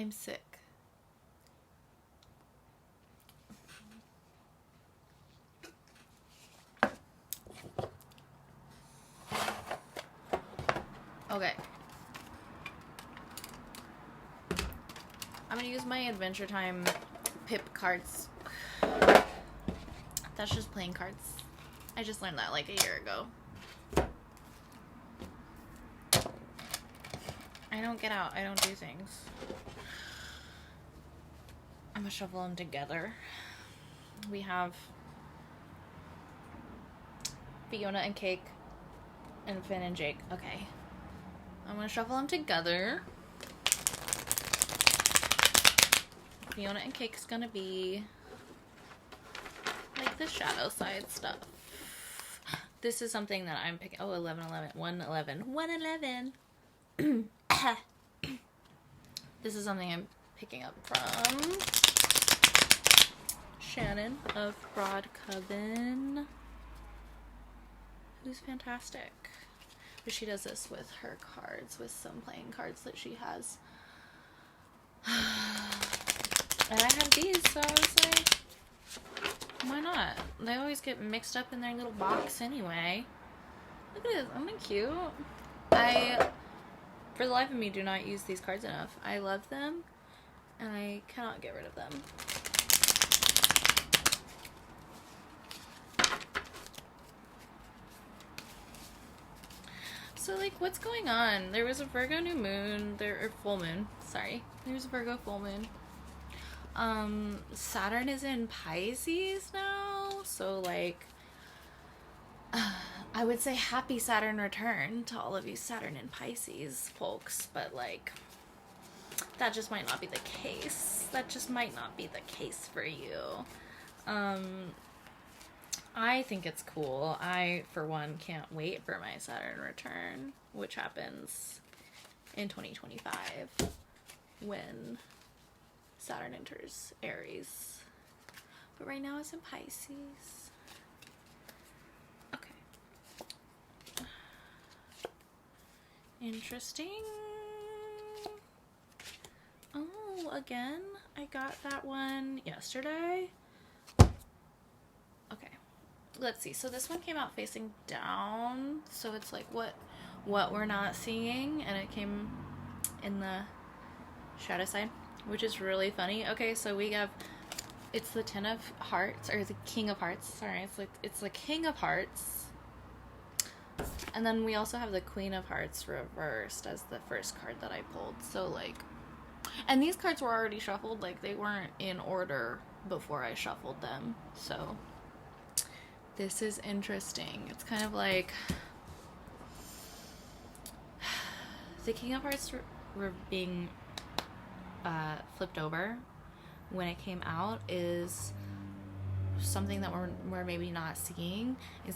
I'm sick. Okay. I'm gonna use my Adventure Time pip cards. That's just playing cards. I just learned that like a year ago. I don't get out. I don't do things. I'm gonna shuffle them together. We have Fiona and Cake and Finn and Jake. Okay. I'm gonna shuffle them together. Fiona and Cake's gonna be like the shadow side stuff. This is something that I'm picking. Oh, 11, 11. 111. 111. This is something I'm picking up from Shannon of Broad Coven, who's fantastic. But she does this with her cards, with some playing cards that she has. And I have these, so I was like, why not? They always get mixed up in their little box anyway. Look at this. Aren't they cute? I, for the life of me, do not use these cards enough. I love them, and I cannot get rid of them. So, like, what's going on? There was a Virgo new moon, or full moon, sorry. There was a Virgo full moon. Saturn is in Pisces now, so, like, I would say happy Saturn return to all of you Saturn and Pisces folks, but, like, that just might not be the case. That just might not be the case for you. I think it's cool. I, for one, can't wait for my Saturn return, which happens in 2025 when Saturn enters Aries. But right now it's in Pisces. Okay. Interesting. Oh, again, I got that one yesterday. Okay. Let's see. So this one came out facing down. So it's like what we're not seeing. And it came in the shadow side, which is really funny. Okay, so we have, it's the 10 of hearts, or the King of Hearts. Sorry, it's the King of Hearts. And then we also have the Queen of Hearts reversed as the first card that I pulled. So, like, and these cards were already shuffled. Like, they weren't in order before I shuffled them. So this is interesting. It's kind of like the King of Hearts were being flipped over when it came out is something that we're maybe not seeing, and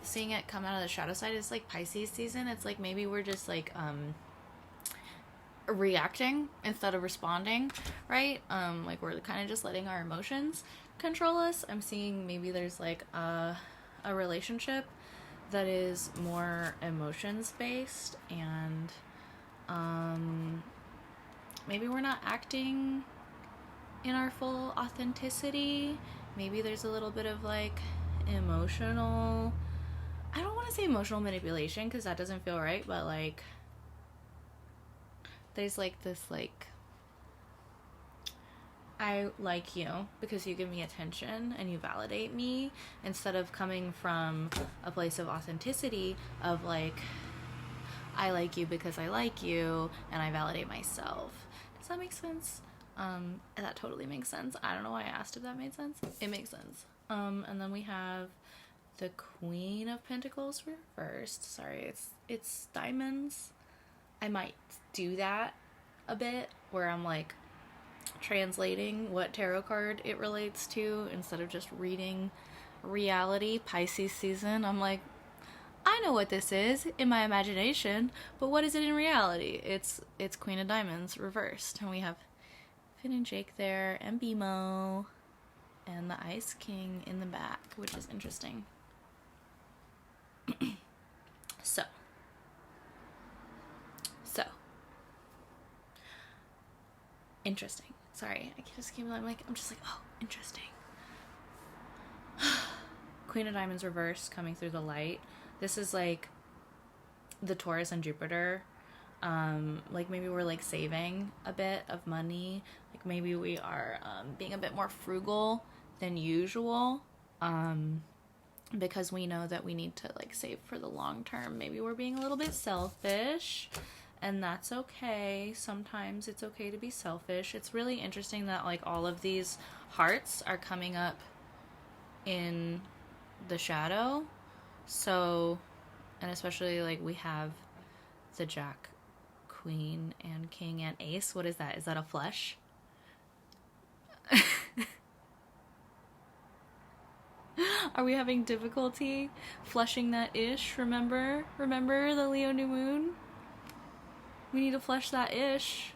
seeing it come out of the shadow side is like Pisces season. It's like maybe we're just like reacting instead of responding, right? Like we're kind of just letting our emotions control us. I'm seeing maybe there's like a relationship that is more emotions based, and maybe we're not acting in our full authenticity. Maybe there's a little bit of like emotional, I don't want to say emotional manipulation because that doesn't feel right, but like there's like this like, I like you because you give me attention and you validate me, instead of coming from a place of authenticity of like, I like you because I like you and I validate myself. Does that make sense? That totally makes sense. I don't know why I asked if that made sense. It makes sense. And then we have the Queen of Pentacles reversed. Sorry, it's diamonds. I might do that a bit where I'm like translating what tarot card it relates to instead of just reading reality. Pisces season, I'm like, I know what this is in my imagination, but what is it in reality? It's Queen of Diamonds reversed, and we have Finn and Jake there, and BMO, and the Ice King in the back, which is interesting. So Interesting. Sorry, I just keep, I'm just like, oh, interesting. Queen of Diamonds reverse coming through the light. This is like the Taurus and Jupiter. Like maybe we're like saving a bit of money. Like maybe we are being a bit more frugal than usual. Because we know that we need to like save for the long term. Maybe we're being a little bit selfish, and that's okay. Sometimes it's okay to be selfish. It's really interesting that like all of these hearts are coming up in the shadow. So, and especially like we have the Jack, Queen, and King, and Ace. What is that? Is that a flush? Are we having difficulty flushing that ish? Remember the Leo new moon? We need to flush that ish.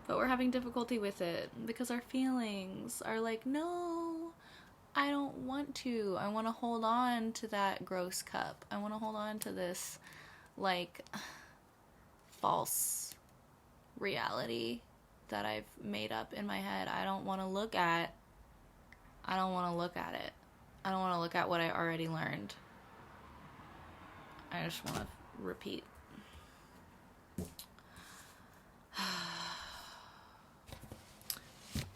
But we're having difficulty with it because our feelings are like, no, I don't want to. I want to hold on to that gross cup. I want to hold on to this, like, false reality that I've made up in my head. I don't want to look at it. I don't want to look at what I already learned. I just want to repeat.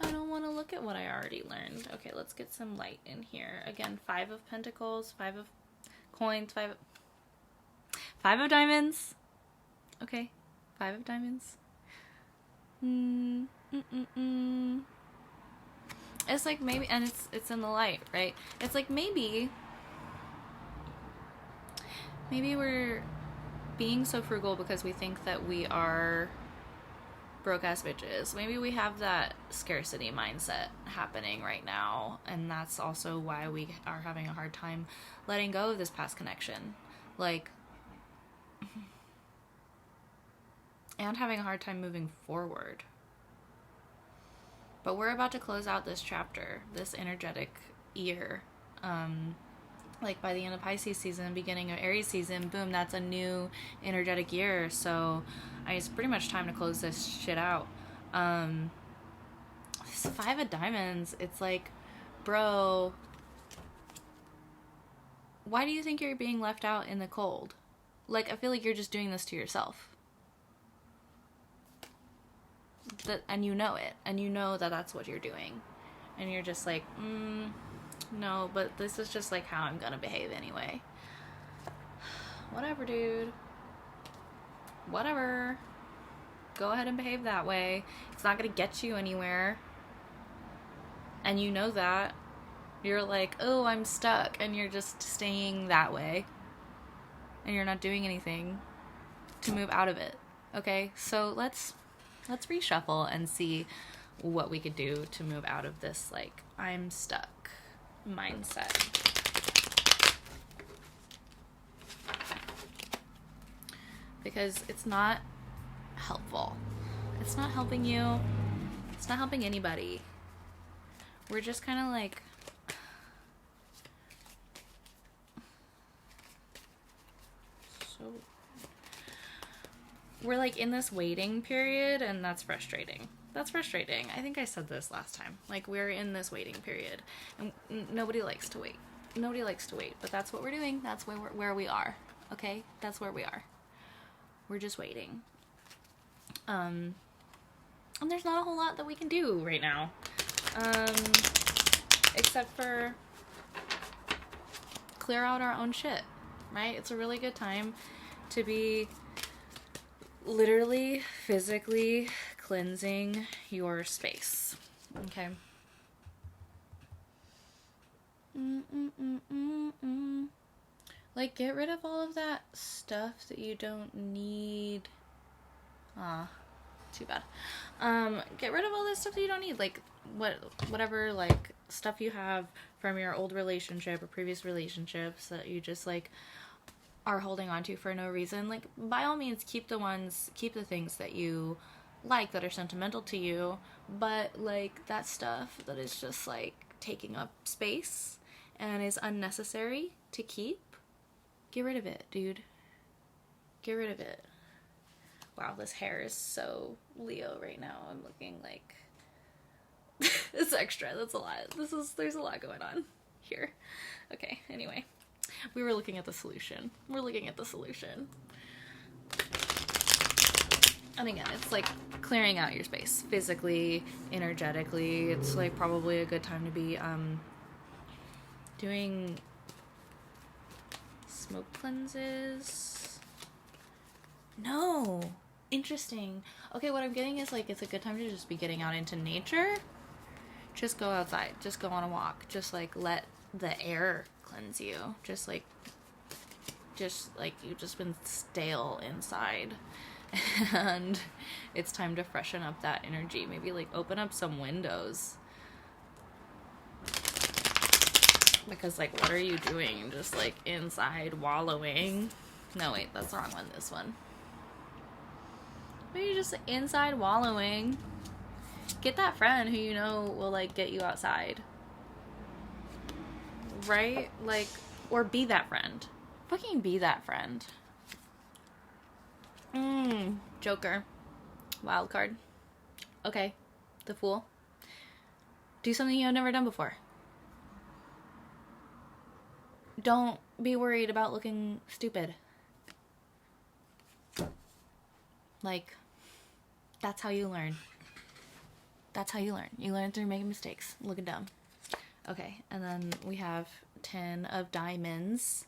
I don't want to look at what I already learned. Okay, let's get some light in here. Again, 5 of Pentacles, 5 of Coins, 5 of Diamonds. Okay, 5 of Diamonds. It's like maybe, and it's in the light, right? It's like maybe we're being so frugal because we think that we are broke ass bitches. Maybe we have that scarcity mindset happening right now, and that's also why we are having a hard time letting go of this past connection. Like, and having a hard time moving forward. But we're about to close out this chapter, this energetic year. Like by the end of Pisces season, beginning of Aries season, boom, that's a new energetic year. So it's pretty much time to close this shit out. This 5 of Diamonds, it's like, bro, why do you think you're being left out in the cold? Like, I feel like you're just doing this to yourself. And you know it, and you know that that's what you're doing, and you're just like, no, but this is just like how I'm gonna behave anyway. Whatever, dude. Whatever. Go ahead and behave that way. It's not gonna get you anywhere, and you know that. You're like, oh, I'm stuck, and you're just staying that way, and you're not doing anything to move out of it. Okay, so let's reshuffle and see what we could do to move out of this, like, I'm stuck mindset. Because it's not helpful. It's not helping you. It's not helping anybody. We're just kind of like, we're like in this waiting period, and that's frustrating. That's frustrating. I think I said this last time. Like, we're in this waiting period, and nobody likes to wait. Nobody likes to wait, but that's what we're doing. That's where we are. Okay? That's where we are. We're just waiting. And there's not a whole lot that we can do right now. Except for clear out our own shit, right? It's a really good time to be literally, physically cleansing your space. Okay? Like, get rid of all of that stuff that you don't need. Too bad. Get rid of all this stuff that you don't need. Like, whatever, like, stuff you have from your old relationship or previous relationships that you just, like, are holding on to for no reason. Like, by all means, keep the things that you like, that are sentimental to you, but, like, that stuff that is just, like, taking up space and is unnecessary to keep, get rid of it, dude. Get rid of it. Wow, this hair is so Leo right now. I'm looking like it's extra. That's a lot. There's a lot going on here. Okay, anyway. We were looking at the solution. We're looking at the solution. And again, it's like clearing out your space physically, energetically. It's like probably a good time to be doing smoke cleanses. No. Interesting. Okay, what I'm getting is like it's a good time to just be getting out into nature. Just go outside. Just go on a walk. Just like let the air cleanse you. Just like you've just been stale inside. And it's time to freshen up that energy. Maybe like open up some windows. Because like what are you doing? Just like inside wallowing. No, wait, that's the wrong one. This one. Maybe just inside wallowing. Get that friend who you know will like get you outside. Right? Like, or be that friend. Fucking be that friend. Joker. Wild card. Okay. The Fool. Do something you have never done before. Don't be worried about looking stupid. Like, that's how you learn. That's how you learn. You learn through making mistakes. Looking dumb. Okay, and then we have 10 of diamonds.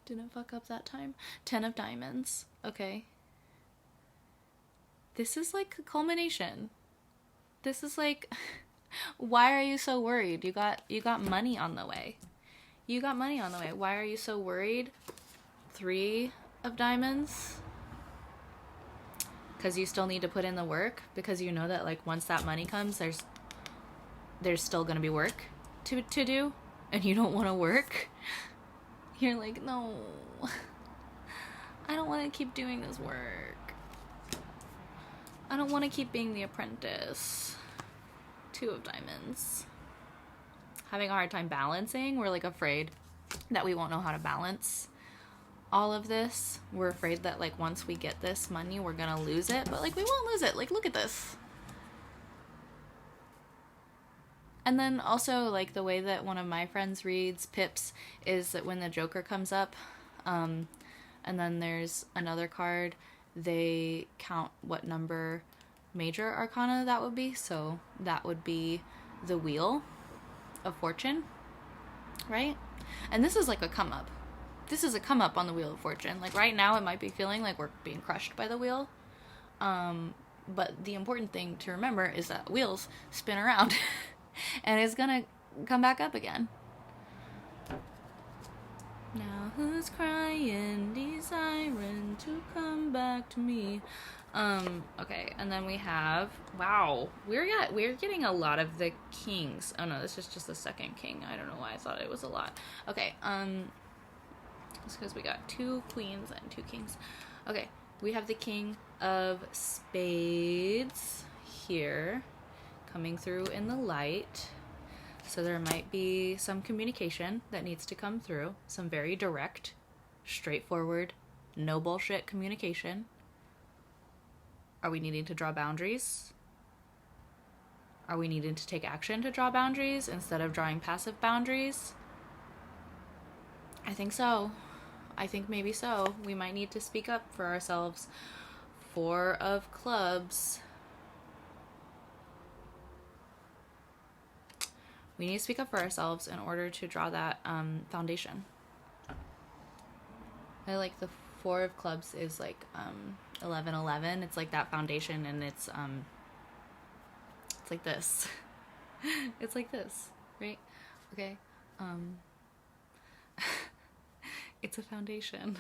I didn't fuck up that time. 10 of diamonds. Okay. This is like a culmination. This is like, why are you so worried? You got money on the way. You got money on the way. Why are you so worried? 3 of diamonds. Because you still need to put in the work. Because you know that like once that money comes, there's still gonna be work to do, and you don't want to work. You're like, no, I don't want to keep doing this work. I don't want to keep being the apprentice. 2 of diamonds. Having a hard time balancing. We're like afraid that we won't know how to balance all of this. We're afraid that like once we get this money, we're gonna lose it, but like we won't lose it. Like, look at this. And then also like the way that one of my friends reads Pips is that when the Joker comes up, and then there's another card, they count what number major arcana that would be. So that would be the Wheel of Fortune, right? And this is like a come up. This is a come up on the Wheel of Fortune. Like right now it might be feeling like we're being crushed by the wheel. But the important thing to remember is that wheels spin around and it's gonna come back up again. Now who's crying, desiring to come back to me? Okay, and then we have, wow, we're getting a lot of the kings. Oh no, this is just the second king. I don't know why I thought it was a lot. Okay, it's because we got 2 queens and 2 kings. Okay, we have the King of Spades here, coming through in the light. So there might be some communication that needs to come through. Some very direct, straightforward, no bullshit communication. Are we needing to draw boundaries? Are we needing to take action to draw boundaries instead of drawing passive boundaries? I think so. I think maybe so. We might need to speak up for ourselves. 4 of Clubs. We need to speak up for ourselves in order to draw that foundation. I like the 4 of Clubs is like 1111. It's like that foundation, and it's like this. It's like this, right? Okay. It's a foundation.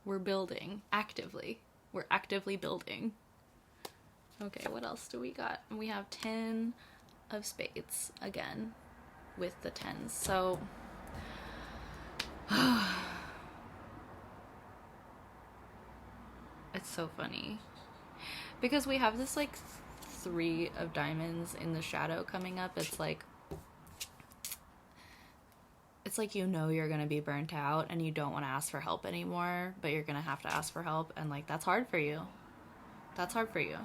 We're building actively. We're actively building. Okay, what else do we got? We have 10 of Spades again with the 10s. So it's so funny because we have this like 3 of Diamonds in the shadow coming up. It's it's like, you know, you're gonna be burnt out and you don't want to ask for help anymore, but you're gonna have to ask for help, and like, that's hard for you. That's hard for you.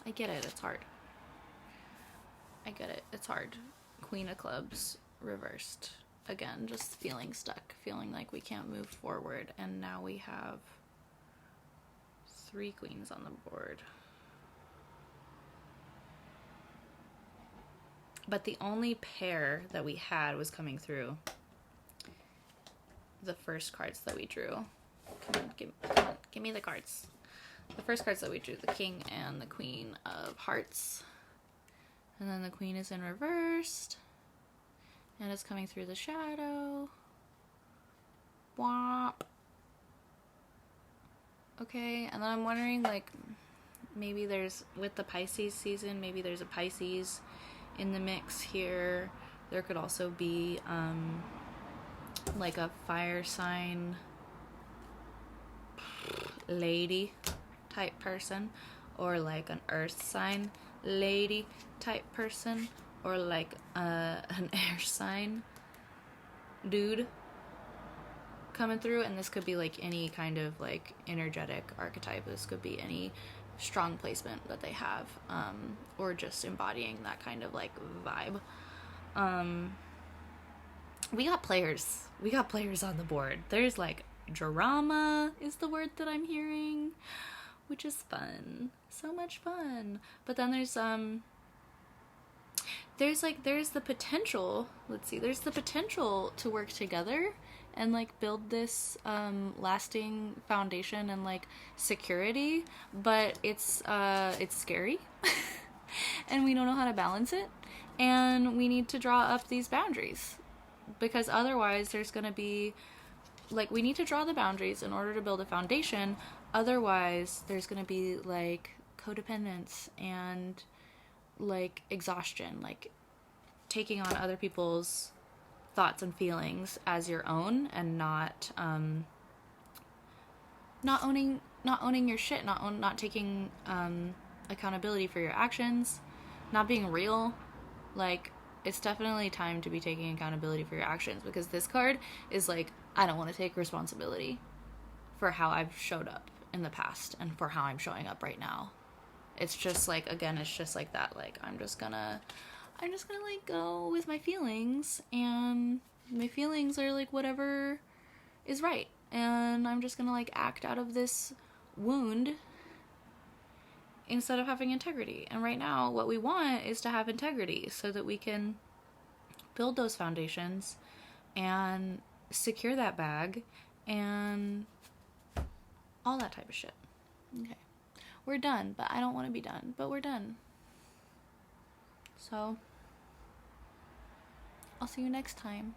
I get it, it's hard. I get it, it's hard. Queen of Clubs reversed. Again, just feeling stuck, feeling like we can't move forward, and now we have 3 queens on the board. But the only pair that we had was coming through the first cards that we drew. Come on, give me the cards. The first cards that we drew, the King and the Queen of Hearts. And then the Queen is in reversed. And it's coming through the shadow. Womp. Okay, and then I'm wondering, like, maybe there's, with the Pisces season, maybe there's a Pisces in the mix here. There could also be, like a fire sign lady type person, or like an earth sign lady type person, or like an air sign dude coming through. And this could be like any kind of like energetic archetype. This could be any strong placement that they have, or just embodying that kind of like vibe. We got players on the board. There's like drama is the word that I'm hearing, which is fun. So much fun. But then there's the potential, there's the potential to work together and like build this lasting foundation and like security, but it's scary and we don't know how to balance it, and we need to draw up these boundaries, because otherwise there's going to be, like, we need to draw the boundaries in order to build a foundation. Otherwise there's going to be like codependence and like exhaustion, like taking on other people's thoughts and feelings as your own, and not owning your shit, not taking accountability for your actions, not being real. Like, it's definitely time to be taking accountability for your actions, because this card is like, I don't want to take responsibility for how I've showed up in the past and for how I'm showing up right now. It's just like, again, it's just like that, like, I'm just gonna like go with my feelings, and my feelings are like whatever is right, and I'm just gonna like act out of this wound instead of having integrity. And right now what we want is to have integrity so that we can build those foundations and secure that bag and all that type of shit. Okay, we're done, but I don't want to be done, but we're done. So I'll see you next time.